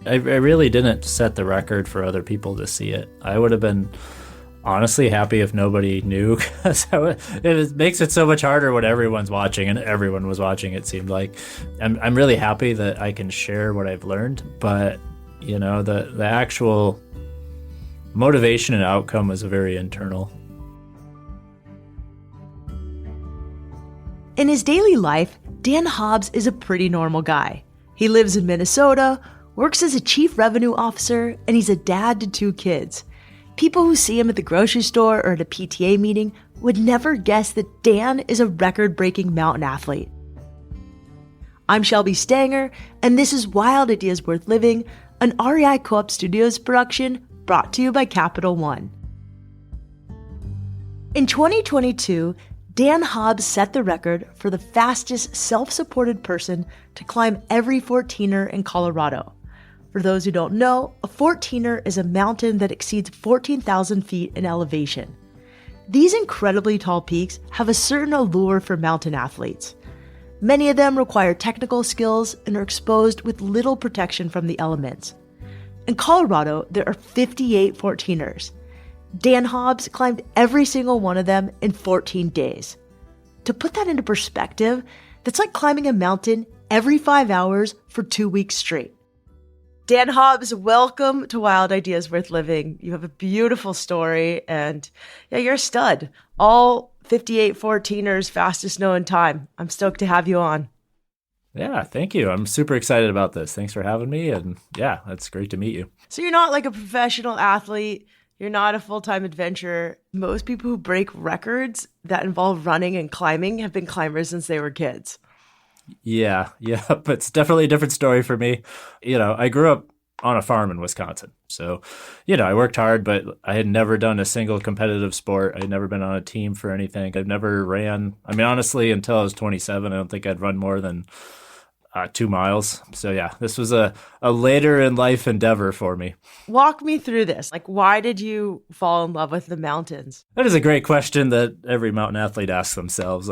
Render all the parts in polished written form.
I really didn't set the record for other people to see it. I would have been honestly happy if nobody knew, because it makes it so much harder when everyone's watching, and everyone was watching, it seemed like. I'm really happy that I can share what I've learned, but the actual motivation and outcome was very internal. In his daily life, Dan Hobbs is a pretty normal guy. He lives in Minnesota, works as a chief revenue officer, and he's a dad to 2 kids. People who see him at the grocery store or at a PTA meeting would never guess that Dan is a record-breaking mountain athlete. I'm Shelby Stanger, and this is Wild Ideas Worth Living, an REI Co-op Studios production brought to you by Capital One. In 2022, Dan Hobbs set the record for the fastest self-supported person to climb every 14er in Colorado. For those who don't know, a 14er is a mountain that exceeds 14,000 feet in elevation. These incredibly tall peaks have a certain allure for mountain athletes. Many of them require technical skills and are exposed with little protection from the elements. In Colorado, there are 58 14ers. Dan Hobbs climbed every single one of them in 14 days. To put that into perspective, that's like climbing a mountain every 5 hours for 2 weeks straight. Dan Hobbs, welcome to Wild Ideas Worth Living. You have a beautiful story, and you're a stud. All 58 14ers, fastest known time. I'm stoked to have you on. Yeah, thank you. I'm super excited about this. Thanks for having me, and yeah, it's great to meet you. So you're not like a professional athlete. You're not a full-time adventurer. Most people who break records that involve running and climbing have been climbers since they were kids. Yeah, but it's definitely a different story for me. I grew up on a farm in Wisconsin. So, I worked hard, but I had never done a single competitive sport. I had never been on a team for anything. I've never ran. I mean, honestly, until I was 27, I don't think I'd run more than 2 miles. So yeah, this was a later in life endeavor for me. Walk me through this. Why did you fall in love with the mountains? That is a great question that every mountain athlete asks themselves.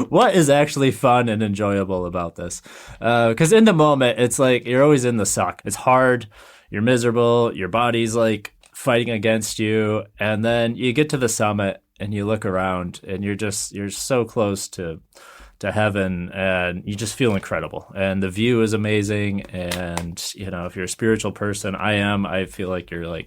What is actually fun and enjoyable about this? Because in the moment, it's like you're always in the suck. It's hard. You're miserable. Your body's fighting against you. And then you get to the summit and you look around and you're so close to heaven, and you just feel incredible, and the view is amazing. And if you're a spiritual person, I feel like you're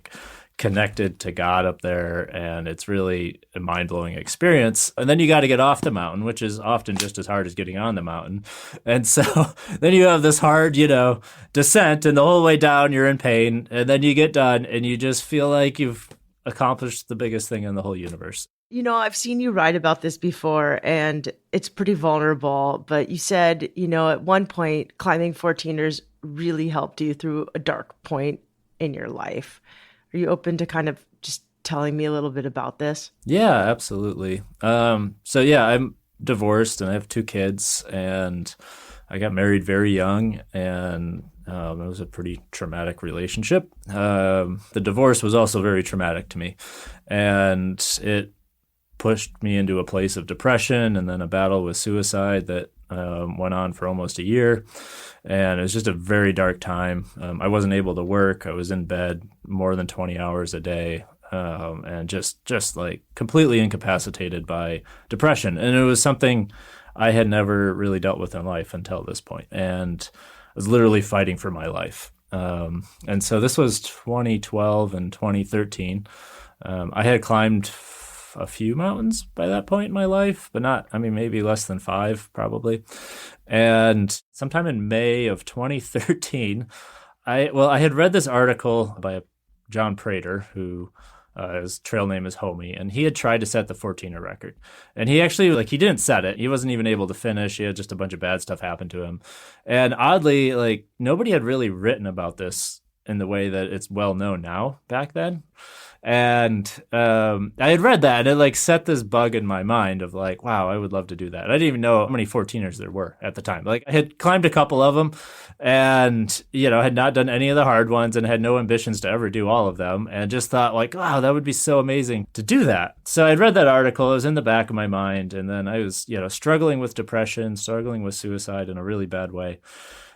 connected to God up there, and it's really a mind-blowing experience. And then you got to get off the mountain, which is often just as hard as getting on the mountain. And so then you have this hard descent, and the whole way down you're in pain, and then you get done and you just feel like you've accomplished the biggest thing in the whole universe. I've seen you write about this before, and it's pretty vulnerable, but you said, at one point, climbing 14ers really helped you through a dark point in your life. Are you open to kind of just telling me a little bit about this? Yeah, absolutely. I'm divorced, and I have 2 kids, and I got married very young, and it was a pretty traumatic relationship. The divorce was also very traumatic to me, and it pushed me into a place of depression and then a battle with suicide that went on for almost a year. And it was just a very dark time. I wasn't able to work. I was in bed more than 20 hours a day, and just completely incapacitated by depression. And it was something I had never really dealt with in life until this point. And I was literally fighting for my life. And so this was 2012 and 2013. I had climbed a few mountains by that point in my life, but maybe less than 5 probably. And sometime in May of 2013, I had read this article by John Prater, who his trail name is Homie, and he had tried to set the 14er record. And he actually, he didn't set it. He wasn't even able to finish. He had just a bunch of bad stuff happen to him. And oddly, nobody had really written about this in the way that it's well known now back then. And I had read that, and it set this bug in my mind of wow, I would love to do that. I didn't even know how many 14ers there were at the time. I had climbed a couple of them, and had not done any of the hard ones, and had no ambitions to ever do all of them, and just thought wow, that would be so amazing to do that. So I'd read that article. It was in the back of my mind, and then I was struggling with depression, struggling with suicide in a really bad way.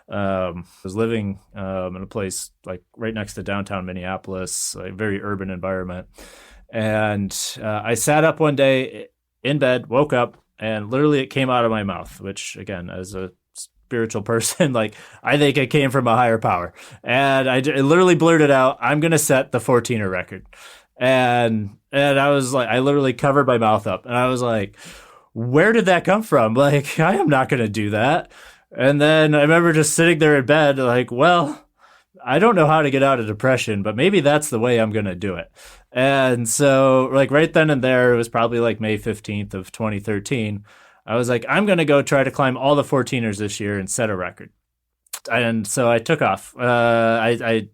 I was living in a place like right next to downtown Minneapolis, a very urban environment. And I sat up one day in bed, woke up, and literally it came out of my mouth, which again, as a spiritual person, like I think it came from a higher power. And it literally blurted out, I'm going to set the 14er record. And I was like, I literally covered my mouth up and I was like, where did that come from? Like, I am not going to do that. And then I remember just sitting there in bed, like, well, I don't know how to get out of depression, but maybe that's the way I'm going to do it. And so, like, right then and there, it was probably like May 15th of 2013. I was like, I'm going to go try to climb all the 14ers this year and set a record. And so I took off. I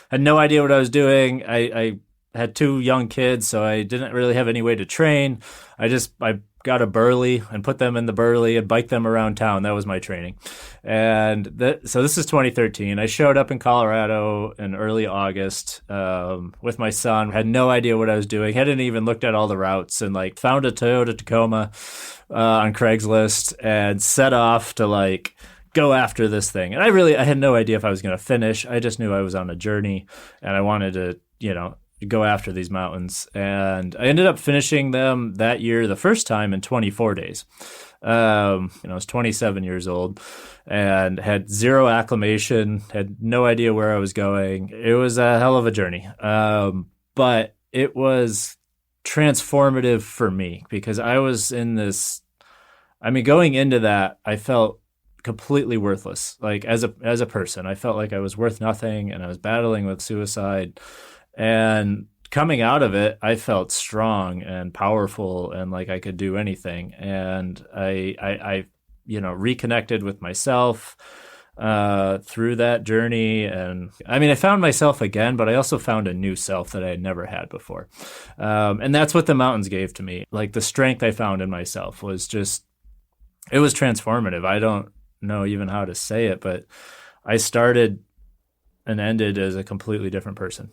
had no idea what I was doing. I had two young kids, so I didn't really have any way to train. I got a Burley and put them in the Burley and biked them around town. That was my training. And so this is 2013. I showed up in Colorado in early August with my son. Had no idea what I was doing. Hadn't even looked at all the routes, and like found a Toyota Tacoma on Craigslist and set off to like go after this thing. And I had no idea if I was going to finish. I just knew I was on a journey and I wanted to, go after these mountains. And I ended up finishing them that year the first time in 24 days. I was 27 years old and had zero acclimation, had no idea where I was going. It was a hell of a journey. But it was transformative for me because I was in this, going into that, I felt completely worthless. Like as a person, I felt like I was worth nothing and I was battling with suicide. And coming out of it, I felt strong and powerful and like I could do anything. And I reconnected with myself through that journey. And I found myself again, but I also found a new self that I had never had before. And that's what the mountains gave to me. Like the strength I found in myself was it was transformative. I don't know even how to say it, but I started and ended as a completely different person.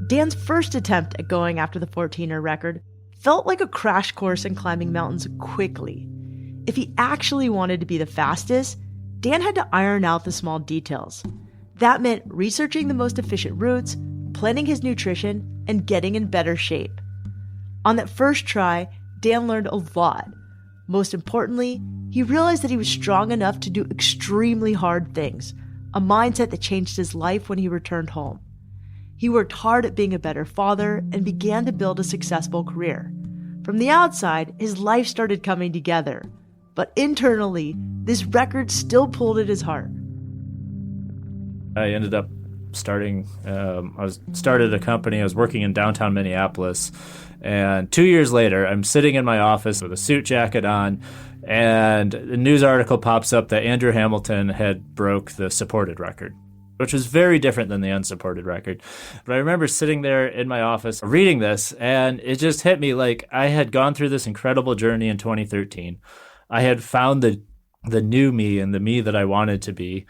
Dan's first attempt at going after the 14er record felt like a crash course in climbing mountains quickly. If he actually wanted to be the fastest, Dan had to iron out the small details. That meant researching the most efficient routes, planning his nutrition, and getting in better shape. On that first try, Dan learned a lot. Most importantly, he realized that he was strong enough to do extremely hard things, a mindset that changed his life when he returned home. He worked hard at being a better father and began to build a successful career. From the outside, his life started coming together, but internally, this record still pulled at his heart. I ended up started a company. I was working in downtown Minneapolis, and 2 years later, I'm sitting in my office with a suit jacket on, and a news article pops up that Andrew Hamilton had broke the supported record, which was very different than the unsupported record. But I remember sitting there in my office reading this, and it just hit me like I had gone through this incredible journey in 2013. I had found the new me and the me that I wanted to be.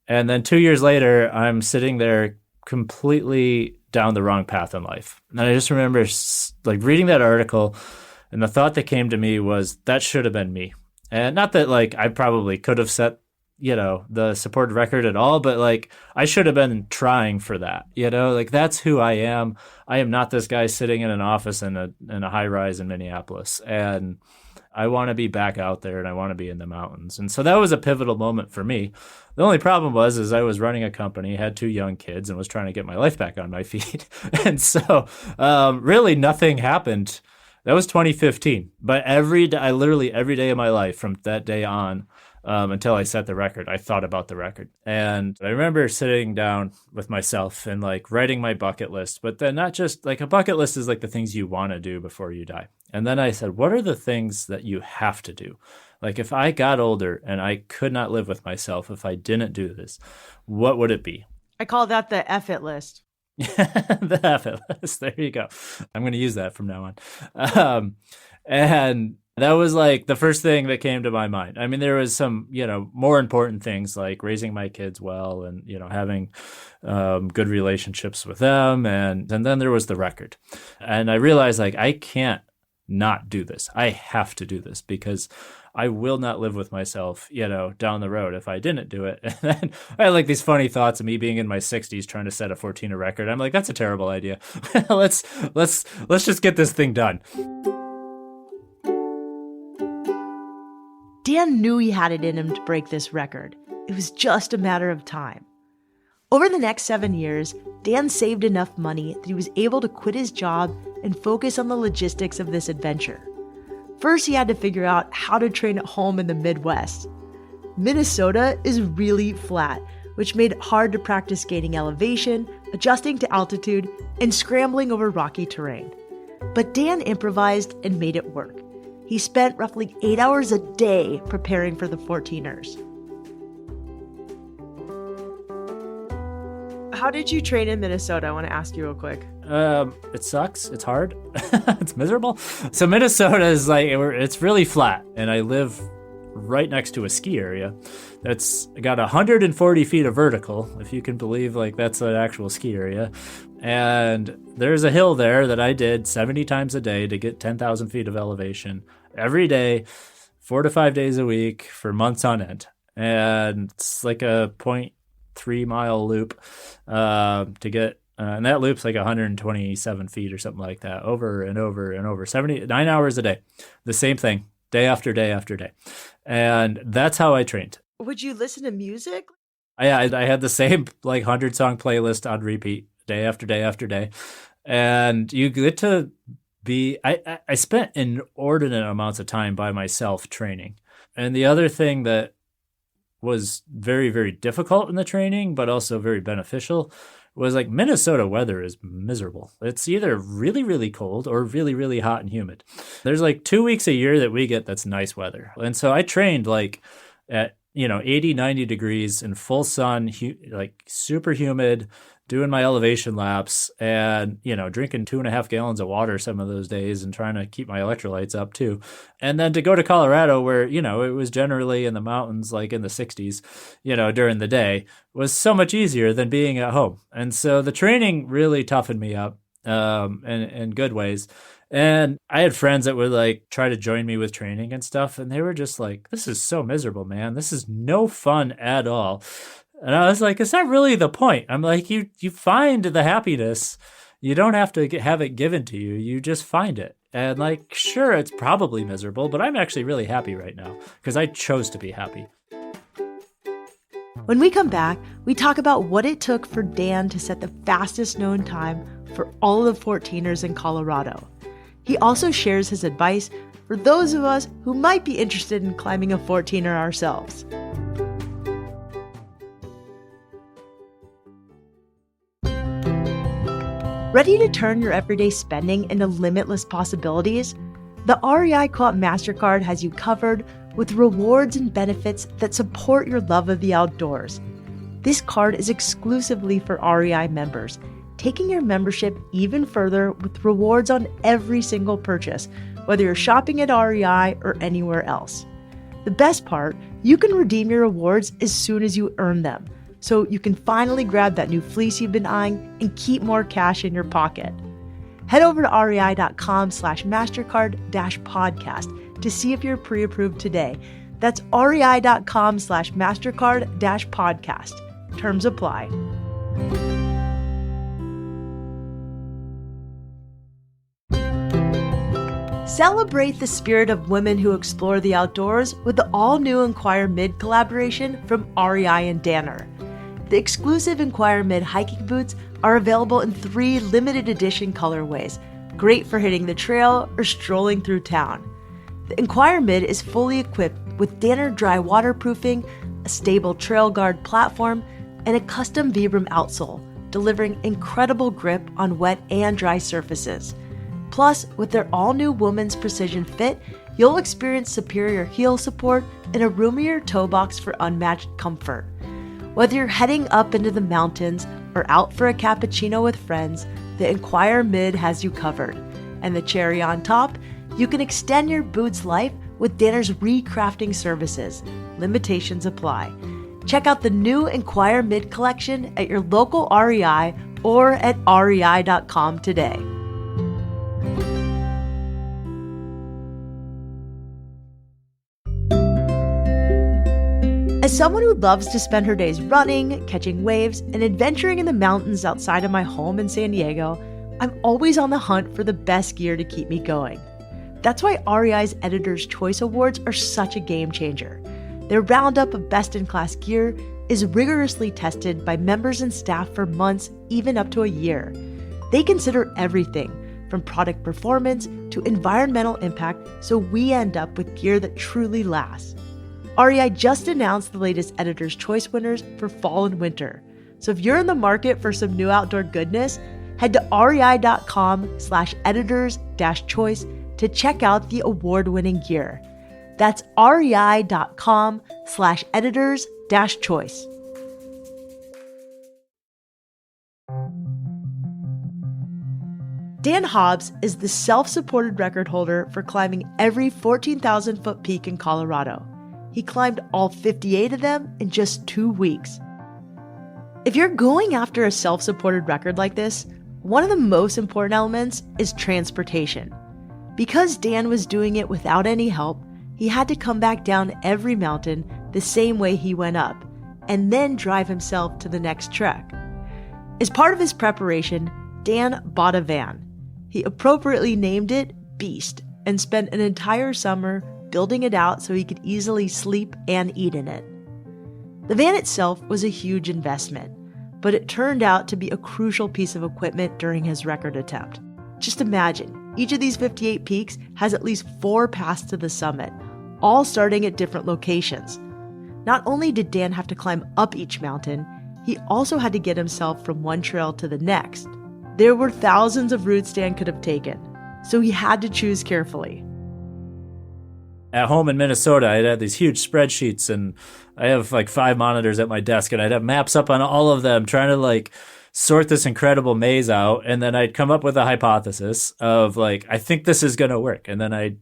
And then 2 years later, I'm sitting there completely down the wrong path in life. And I just remember like reading that article, and the thought that came to me was that should have been me. And not that like I probably could have set the supported record at all, but like I should have been trying for that, like that's who I am. I am not this guy sitting in an office in a high rise in Minneapolis. And I want to be back out there and I want to be in the mountains. And so that was a pivotal moment for me. The only problem is I was running a company, had two young kids, and was trying to get my life back on my feet. And so really nothing happened. That was 2015. But literally every day of my life from that day on, until I set the record, I thought about the record. And I remember sitting down with myself and like writing my bucket list, but then not just like a bucket list is like the things you want to do before you die. And then I said, what are the things that you have to do? Like if I got older and I could not live with myself if I didn't do this, what would it be? I call that the F-it list. The F-it list. There you go. I'm going to use that from now on. And that was like the first thing that came to my mind. There was some, more important things like raising my kids well and, having good relationships with them. And then there was the record. And I realized like I can't not do this. I have to do this because I will not live with myself, down the road if I didn't do it. And then I had like these funny thoughts of me being in my 60s trying to set a 14er record. I'm like, that's a terrible idea. let's just get this thing done. Dan knew he had it in him to break this record. It was just a matter of time. Over the next 7 years, Dan saved enough money that he was able to quit his job and focus on the logistics of this adventure. First, he had to figure out how to train at home in the Midwest. Minnesota is really flat, which made it hard to practice gaining elevation, adjusting to altitude, and scrambling over rocky terrain. But Dan improvised and made it work. He spent roughly 8 hours a day preparing for the 14ers. How did you train in Minnesota? I want to ask you real quick. It sucks. It's hard. It's miserable. So Minnesota is it's really flat, and I live right next to a ski area that's got 140 feet of vertical, if you can believe, that's an actual ski area. And there's a hill there that I did 70 times a day to get 10,000 feet of elevation every day, 4 to 5 days a week for months on end. And it's like a 0.3 mile loop to get, and that loop's like 127 feet or something like that, over and over and over, 9 hours a day, the same thing, day after day after day. And that's how I trained. Would you listen to music? I had the same 100-song playlist on repeat day after day after day. And you get to be, I spent inordinate amounts of time by myself training. And the other thing that was very, very difficult in the training, but also very beneficial, was Minnesota weather is miserable. It's either really, really cold or really, really hot and humid. There's 2 weeks a year that we get that's nice weather. And so I trained at 80, 90 degrees in full sun, super humid, doing my elevation laps and, drinking 2.5 gallons of water some of those days and trying to keep my electrolytes up too. And then to go to Colorado where, it was generally in the mountains, in the 60s, during the day, was so much easier than being at home. And so the training really toughened me up in good ways. And I had friends that would try to join me with training and stuff. And they were just this is so miserable, man. This is no fun at all. And I was like, is that really the point? I'm like, you find the happiness. You don't have to have it given to you. You just find it. And sure, it's probably miserable, but I'm actually really happy right now because I chose to be happy. When we come back, we talk about what it took for Dan to set the fastest known time for all of the 14ers in Colorado. He also shares his advice for those of us who might be interested in climbing a 14er ourselves. Ready to turn your everyday spending into limitless possibilities? The REI Co-op MasterCard has you covered with rewards and benefits that support your love of the outdoors. This card is exclusively for REI members, taking your membership even further with rewards on every single purchase, whether you're shopping at REI or anywhere else. The best part, you can redeem your rewards as soon as you earn them, so you can finally grab that new fleece you've been eyeing and keep more cash in your pocket. Head over to rei.com/MasterCard-podcast to see if you're pre-approved today. That's rei.com/MasterCard-podcast. Terms apply. Celebrate the spirit of women who explore the outdoors with the all-new Inquire Mid collaboration from REI and Danner. The exclusive Inquire Mid hiking boots are available in 3 limited edition colorways, great for hitting the trail or strolling through town. The Inquire Mid is fully equipped with Danner dry waterproofing, a stable trail guard platform, and a custom Vibram outsole, delivering incredible grip on wet and dry surfaces. Plus, with their all-new Women's Precision Fit, you'll experience superior heel support and a roomier toe box for unmatched comfort. Whether you're heading up into the mountains or out for a cappuccino with friends, the Inquire Mid has you covered. And the cherry on top, you can extend your boot's life with Danner's recrafting services. Limitations apply. Check out the new Inquire Mid collection at your local REI or at rei.com today. As someone who loves to spend her days running, catching waves, and adventuring in the mountains outside of my home in San Diego, I'm always on the hunt for the best gear to keep me going. That's why REI's Editor's Choice Awards are such a game changer. Their roundup of best-in-class gear is rigorously tested by members and staff for months, even up to a year. They consider everything from product performance to environmental impact, so we end up with gear that truly lasts. REI just announced the latest Editor's Choice winners for fall and winter. So if you're in the market for some new outdoor goodness, head to rei.com/editors-choice to check out the award-winning gear. That's rei.com/editors-choice. Dan Hobbs is the self-supported record holder for climbing every 14,000-foot peak in Colorado. He climbed all 58 of them in just 2 weeks. If you're going after a self-supported record like this, one of the most important elements is transportation. Because Dan was doing it without any help, he had to come back down every mountain the same way he went up, and then drive himself to the next trek. As part of his preparation, Dan bought a van. He appropriately named it Beast and spent an entire summer building it out so he could easily sleep and eat in it. The van itself was a huge investment, but it turned out to be a crucial piece of equipment during his record attempt. Just imagine, each of these 58 peaks has at least 4 paths to the summit, all starting at different locations. Not only did Dan have to climb up each mountain, he also had to get himself from one trail to the next. There were thousands of routes Dan could have taken, so he had to choose carefully. At home in Minnesota, I'd have these huge spreadsheets, and I have like 5 monitors at my desk, and I'd have maps up on all of them trying to like sort this incredible maze out. And then I'd come up with a hypothesis of like, I think this is going to work. And then I'd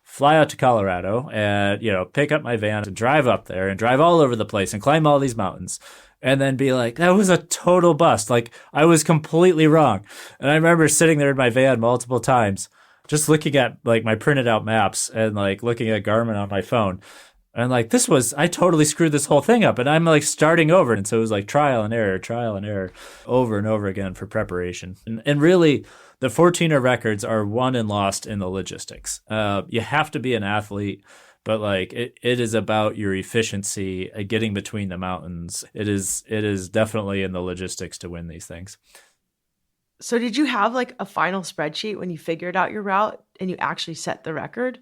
fly out to Colorado and, pick up my van and drive up there and drive all over the place and climb all these mountains. And then be like, that was a total bust. Like, I was completely wrong. And I remember sitting there in my van multiple times, just looking at like my printed out maps and like looking at Garmin on my phone. And like, I totally screwed this whole thing up. And I'm like starting over. And so it was like trial and error over and over again for preparation. And really, the 14er records are won and lost in the logistics. You have to be an athlete. But like it is about your efficiency getting between the mountains. It is definitely in the logistics to win these things. So did you have like a final spreadsheet when you figured out your route and you actually set the record?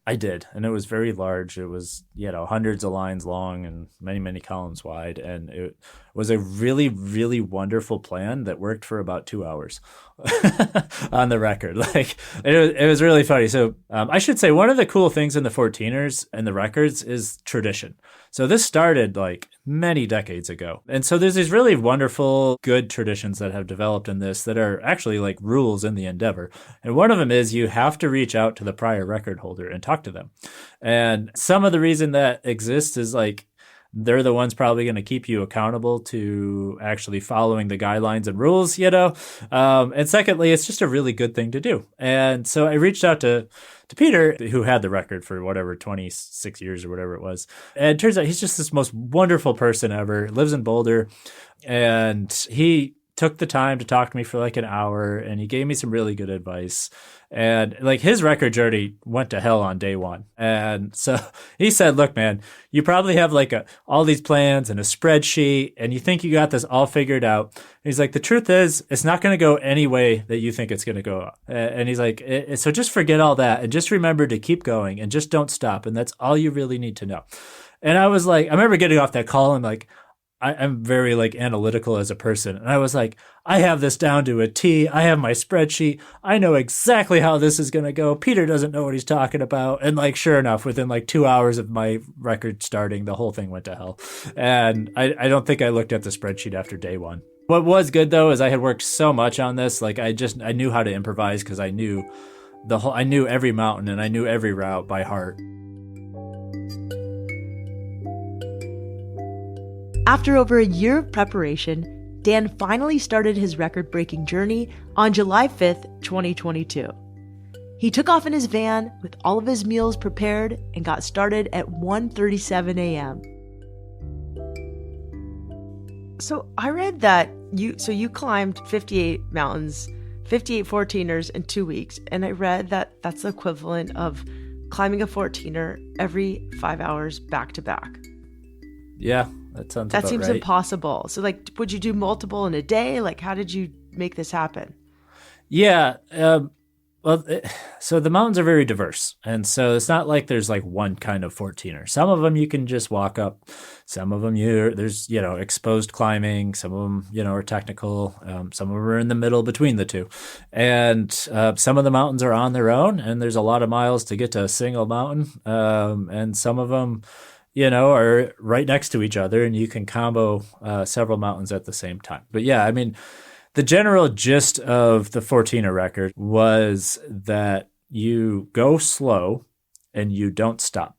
I did, and it was very large. It was, hundreds of lines long and many, many columns wide. And it was a really, really wonderful plan that worked for about 2 hours on the record. Like it was really funny. So I should say one of the cool things in the 14ers and the records is tradition. So this started like many decades ago. And so there's these really wonderful, good traditions that have developed in this that are actually like rules in the endeavor. And one of them is you have to reach out to the prior record holder and talk to them. And some of the reason that exists is like, they're the ones probably going to keep you accountable to actually following the guidelines and rules, And secondly, it's just a really good thing to do. And so I reached out to Peter, who had the record for 26 years or whatever it was. And it turns out he's just this most wonderful person ever, lives in Boulder. And he took the time to talk to me for like an hour, and he gave me some really good advice. And like his record journey went to hell on day one. And so he said, look, man, you probably have like all these plans and a spreadsheet and you think you got this all figured out. And he's like, the truth is it's not going to go any way that you think it's going to go. And he's like, so just forget all that and just remember to keep going and just don't stop. And that's all you really need to know. And I was like, I remember getting off that call and like, I'm very like analytical as a person. And I was like, I have this down to a T. I have my spreadsheet. I know exactly how this is going to go. Peter doesn't know what he's talking about. And like, sure enough, within like 2 hours of my record starting, the whole thing went to hell. And I don't think I looked at the spreadsheet after day one. What was good though, is I had worked so much on this. Like I knew how to improvise because I knew I knew every mountain and I knew every route by heart. After over a year of preparation, Dan finally started his record-breaking journey on July 5th, 2022. He took off in his van with all of his meals prepared and got started at 1:37 a.m. So I read that you climbed 58 mountains, 58 14ers in 2 weeks, and I read that that's the equivalent of climbing a 14er every 5 hours back to back. Yeah, that sounds That about seems right. impossible. So like, would you do multiple in a day? Like, how did you make this happen? Yeah. Well, so the mountains are very diverse. And so it's not like there's like one kind of 14er. Some of them you can just walk up. Some of them there's, exposed climbing. Some of them, are technical. Some of them are in the middle between the two. And some of the mountains are on their own, and there's a lot of miles to get to a single mountain. And some of them, are right next to each other, and you can combo several mountains at the same time. But yeah, I mean, the general gist of the 14er record was that you go slow and you don't stop.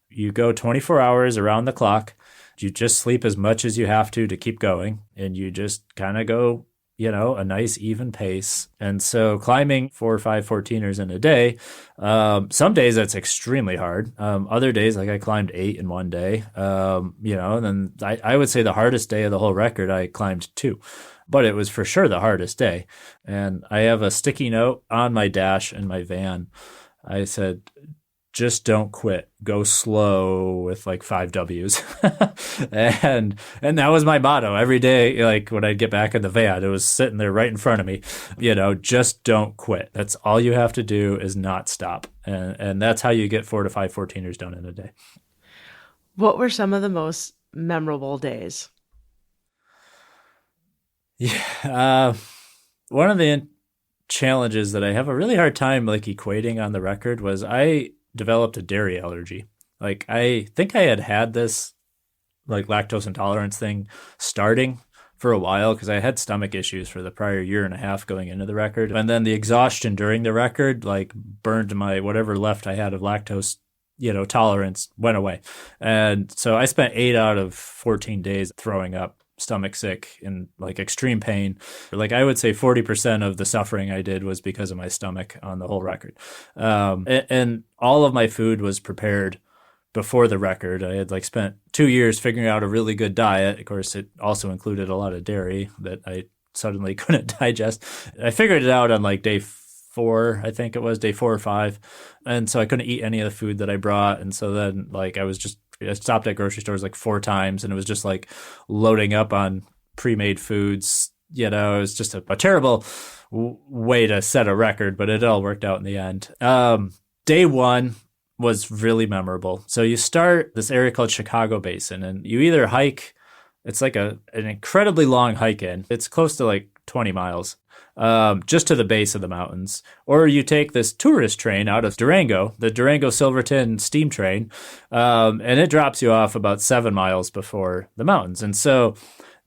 You go 24 hours around the clock. You just sleep as much as you have to keep going. And you just kind of go, a nice even pace. And so climbing 4 or 5 14ers in a day, some days that's extremely hard. Other days, like I climbed 8 in one day, and then I would say the hardest day of the whole record, I climbed 2. But it was for sure the hardest day. And I have a sticky note on my dash in my van. I said, just don't quit. Go slow with like 5 W's. and that was my motto every day. Like when I'd get back in the van, it was sitting there right in front of me, just don't quit. That's all you have to do is not stop. And that's how you get 4 to 5 14ers done in a day. What were some of the most memorable days? Yeah. One of the challenges that I have a really hard time like equating on the record was I developed a dairy allergy. Like I think I had this like lactose intolerance thing starting for a while because I had stomach issues for the prior year and a half going into the record. And then the exhaustion during the record like burned my whatever left I had of lactose tolerance went away. And so I spent 8 out of 14 days throwing up, stomach sick, in like extreme pain. Like I would say 40% of the suffering I did was because of my stomach on the whole record. And all of my food was prepared before the record. I had like spent 2 years figuring out a really good diet. Of course, it also included a lot of dairy that I suddenly couldn't digest. I figured it out on like day 4, I think it was day 4 or 5. And so I couldn't eat any of the food that I I stopped at grocery stores like 4 times, and it was just like loading up on pre-made foods. It was just a terrible way to set a record, but it all worked out in the end. Day 1 was really memorable. So you start this area called Chicago Basin, and you either hike, it's like an incredibly long hike in. It's close to like 20 miles. Just to the base of the mountains. Or you take this tourist train out of Durango, the Durango Silverton steam train, and it drops you off about 7 miles before the mountains. And so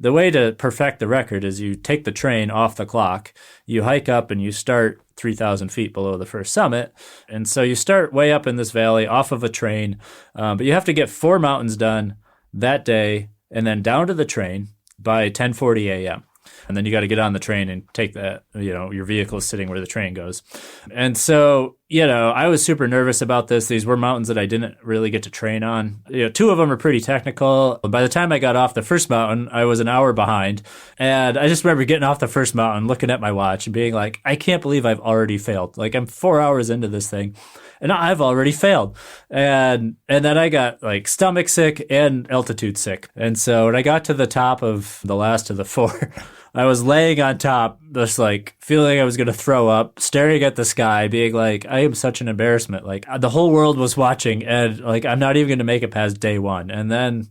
the way to perfect the record is you take the train off the clock, you hike up and you start 3,000 feet below the first summit. And so you start way up in this valley off of a train, but you have to get 4 mountains done that day and then down to the train by 10:40 a.m. And then you got to get on the train and take that, your vehicle is sitting where the train goes. And so, I was super nervous about this. These were mountains that I didn't really get to train on. 2 of them are pretty technical. By the time I got off the first mountain, I was an hour behind. And I just remember getting off the first mountain, looking at my watch and being like, I can't believe I've already failed. Like I'm 4 hours into this thing and I've already failed. And then I got like stomach sick and altitude sick. And so when I got to the top of the last of the 4, I was laying on top, just like feeling I was going to throw up, staring at the sky, being like, I am such an embarrassment. Like the whole world was watching and like, I'm not even going to make it past day 1. And then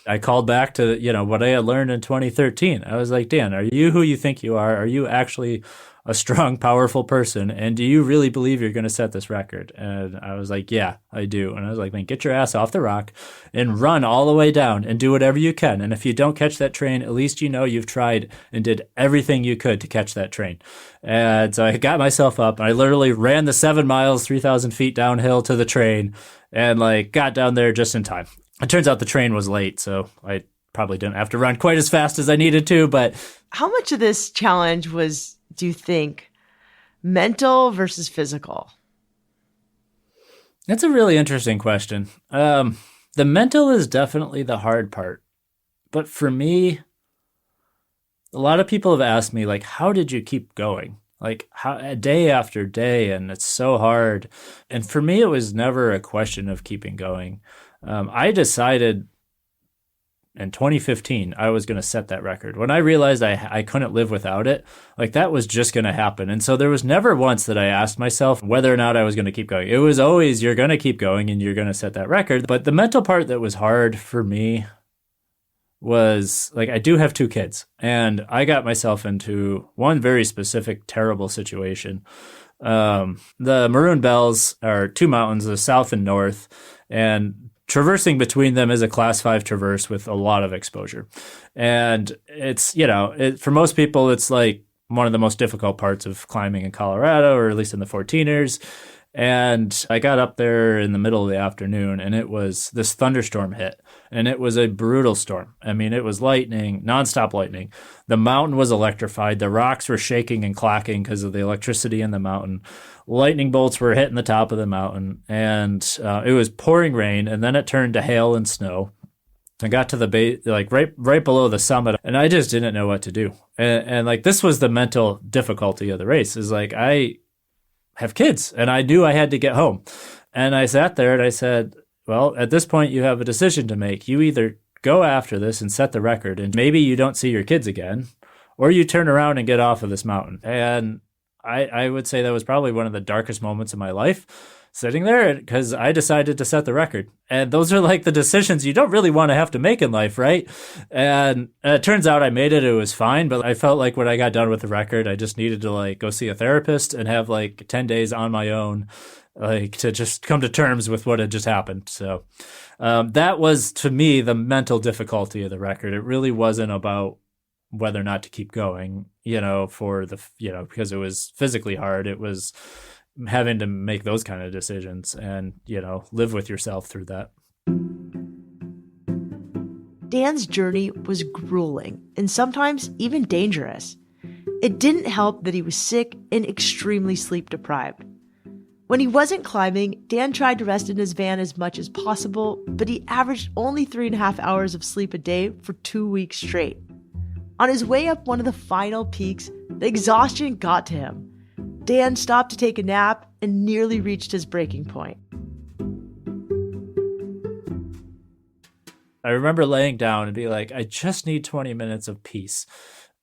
I called back to, what I had learned in 2013. I was like, Dan, are you who you think you are? Are you actually a strong, powerful person? And do you really believe you're going to set this record? And I was like, yeah, I do. And I was like, man, get your ass off the rock and run all the way down and do whatever you can. And if you don't catch that train, at least you've tried and did everything you could to catch that train. And so I got myself up and I literally ran the 7 miles, 3,000 feet downhill to the train and like got down there just in time. It turns out the train was late, so I probably didn't have to run quite as fast as I needed to, but How much of this challenge was, do you think, mental versus physical? That's a really interesting question. The mental is definitely the hard part. But for me, a lot of people have asked me, like, how did you keep going? Like, how, day after day, and it's so hard. And for me, it was never a question of keeping going. I decided in 2015 I was going to set that record. When I realized I couldn't live without it, like that was just going to happen. And so there was never once that I asked myself whether or not I was going to keep going. It was always, you're going to keep going and you're going to set that record. But the mental part that was hard for me was like, I do have two kids, and I got myself into one very specific terrible situation. The Maroon Bells are two mountains, the south and north, and traversing between them is a class 5 traverse with a lot of exposure. And it's, for most people, it's like one of the most difficult parts of climbing in Colorado, or at least in the 14ers. And I got up there in the middle of the afternoon, and it was this thunderstorm hit, and it was a brutal storm. I mean, it was lightning, nonstop lightning. The mountain was electrified. The rocks were shaking and clacking because of the electricity in the mountain. Lightning bolts were hitting the top of the mountain, and it was pouring rain, and then it turned to hail and snow. I got to the base, like right below the summit, and I just didn't know what to do. And like, this was the mental difficulty of the race, is like, I have kids, and I knew I had to get home. And I sat there and I said, well, at this point, you have a decision to make. You either go after this and set the record, and maybe you don't see your kids again, or you turn around and get off of this mountain. And I would say that was probably one of the darkest moments of my life, sitting there, because I decided to set the record. And those are like the decisions you don't really want to have to make in life, right? And it turns out I made it. It was fine. But I felt like when I got done with the record, I just needed to like go see a therapist and have like 10 days on my own, like to just come to terms with what had just happened. So that was, to me, the mental difficulty of the record. It really wasn't about whether or not to keep going, because it was physically hard. It was having to make those kind of decisions and, live with yourself through that. Dan's journey was grueling and sometimes even dangerous. It didn't help that he was sick and extremely sleep deprived. When he wasn't climbing, Dan tried to rest in his van as much as possible, but he averaged only 3.5 hours of sleep a day for 2 weeks straight. On his way up one of the final peaks, the exhaustion got to him. Dan stopped to take a nap and nearly reached his breaking point. I remember laying down and be like, I just need 20 minutes of peace.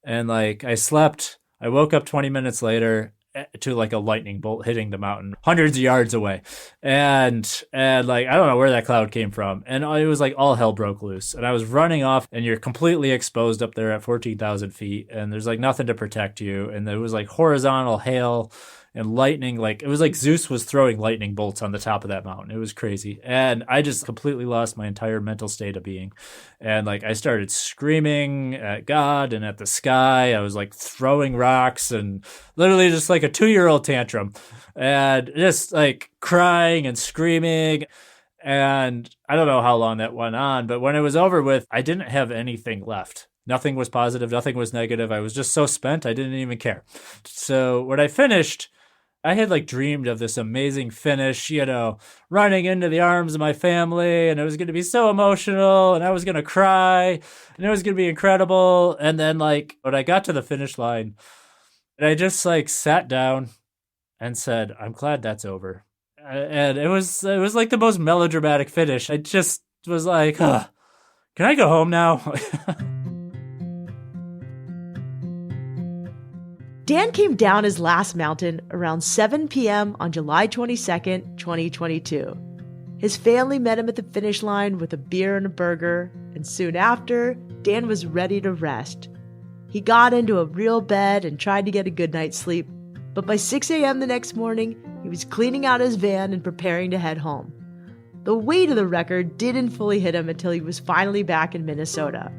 And like, I slept, I woke up 20 minutes later to like a lightning bolt hitting the mountain hundreds of yards away. And like, I don't know where that cloud came from. And it was like all hell broke loose. And I was running off, and you're completely exposed up there at 14,000 feet. And there's like nothing to protect you. And there was like horizontal hail and lightning. Like, it was like Zeus was throwing lightning bolts on the top of that mountain. It was crazy. And I just completely lost my entire mental state of being. And like, I started screaming at God and at the sky. I was like throwing rocks and literally just like a 2-year-old tantrum, and just like crying and screaming. And I don't know how long that went on, but when it was over with, I didn't have anything left. Nothing was positive. Nothing was negative. I was just so spent, I didn't even care. So when I finished, I had like dreamed of this amazing finish, running into the arms of my family, and it was going to be so emotional, and I was going to cry, and it was going to be incredible. And then like when I got to the finish line, and I just like sat down and said, I'm glad that's over. And it was like the most melodramatic finish. I just was like, can I go home now? Dan came down his last mountain around 7 p.m. on July 22nd, 2022. His family met him at the finish line with a beer and a burger, and soon after, Dan was ready to rest. He got into a real bed and tried to get a good night's sleep, but by 6 a.m. the next morning, he was cleaning out his van and preparing to head home. The weight of the record didn't fully hit him until he was finally back in Minnesota.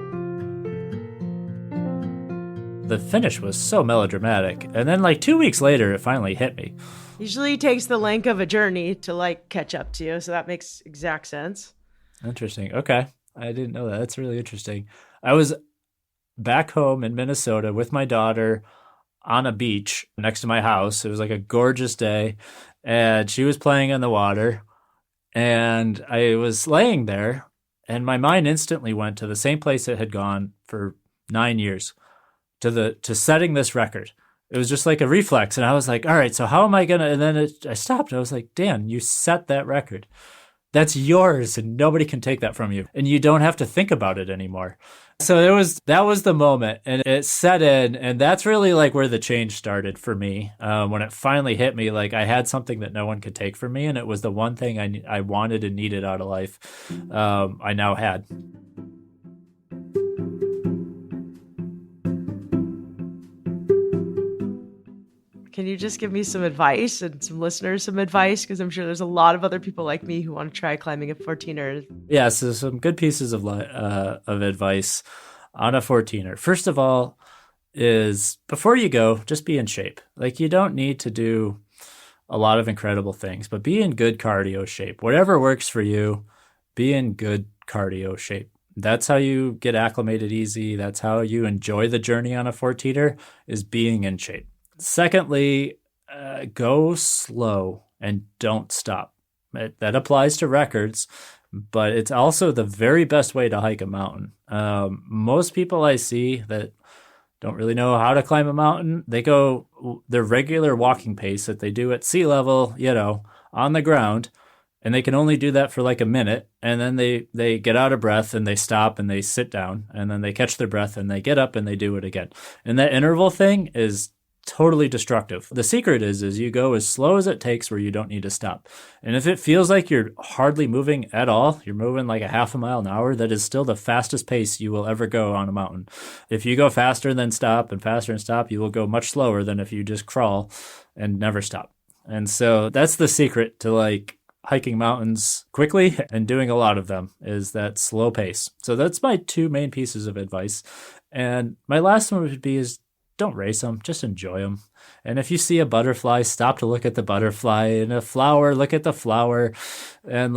The finish was so melodramatic. And then like 2 weeks later, it finally hit me. Usually it takes the length of a journey to like catch up to you. So that makes exact sense. Interesting. Okay. I didn't know that. That's really interesting. I was back home in Minnesota with my daughter on a beach next to my house. It was like a gorgeous day, and she was playing in the water, and I was laying there, and my mind instantly went to the same place it had gone for 9 years, to setting this record. It was just like a reflex. And I was like, all right, so how am I going to, and then I stopped. I was like, Dan, you set that record. That's yours and nobody can take that from you. And you don't have to think about it anymore. So that was the moment and it set in. And that's really like where the change started for me. When it finally hit me, like I had something that no one could take from me. And it was the one thing I wanted and needed out of life. I now had. Can you just give me some advice and some listeners some advice? Because I'm sure there's a lot of other people like me who want to try climbing a 14er. Yeah, so some good pieces of advice on a 14er. First of all is before you go, just be in shape. Like you don't need to do a lot of incredible things, but be in good cardio shape. Whatever works for you, be in good cardio shape. That's how you get acclimated easy. That's how you enjoy the journey on a 14er is being in shape. Secondly, go slow and don't stop. That applies to records, but it's also the very best way to hike a mountain. Most people I see that don't really know how to climb a mountain, they go their regular walking pace that they do at sea level, on the ground, and they can only do that for like a minute, and then they get out of breath and they stop and they sit down, and then they catch their breath and they get up and they do it again. And that interval thing is totally destructive. The secret is you go as slow as it takes where you don't need to stop. And if it feels like you're hardly moving at all, you're moving like a half a mile an hour, that is still the fastest pace you will ever go on a mountain. If you go faster and stop, you will go much slower than if you just crawl and never stop. And so that's the secret to like hiking mountains quickly and doing a lot of them is that slow pace. So that's my two main pieces of advice. And my last one would be is don't race them, just enjoy them. And if you see a butterfly, stop to look at the butterfly, and a flower, look at the flower, and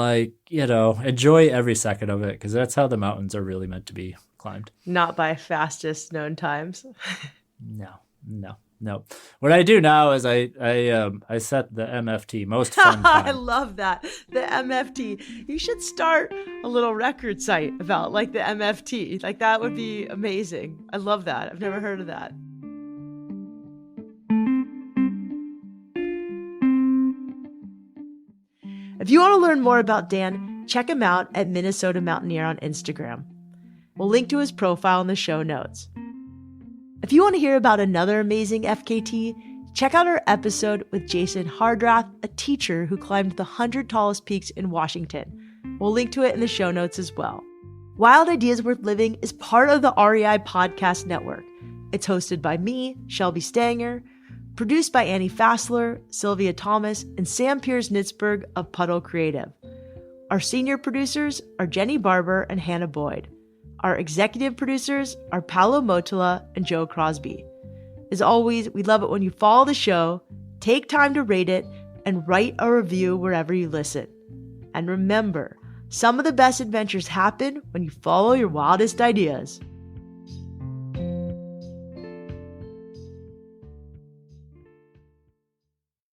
enjoy every second of it because that's how the mountains are really meant to be climbed. Not by fastest known times. No. What I do now is I set the MFT, most fun time. I love that. The MFT. You should start a little record site about like the MFT. Like that would be amazing. I love that. I've never heard of that. If you want to learn more about Dan, check him out at Minnesota Mountaineer on Instagram. We'll link to his profile in the show notes. If you want to hear about another amazing FKT, check out our episode with Jason Hardrath, a teacher who climbed the 100 tallest peaks in Washington. We'll link to it in the show notes as well. Wild Ideas Worth Living is part of the REI Podcast Network. It's hosted by me, Shelby Stanger, produced by Annie Fassler, Sylvia Thomas, and Sam Piers-Nitzberg of Puddle Creative. Our senior producers are Jenny Barber and Hannah Boyd. Our executive producers are Paolo Motola and Joe Crosby. As always, we love it when you follow the show, take time to rate it, and write a review wherever you listen. And remember, some of the best adventures happen when you follow your wildest ideas.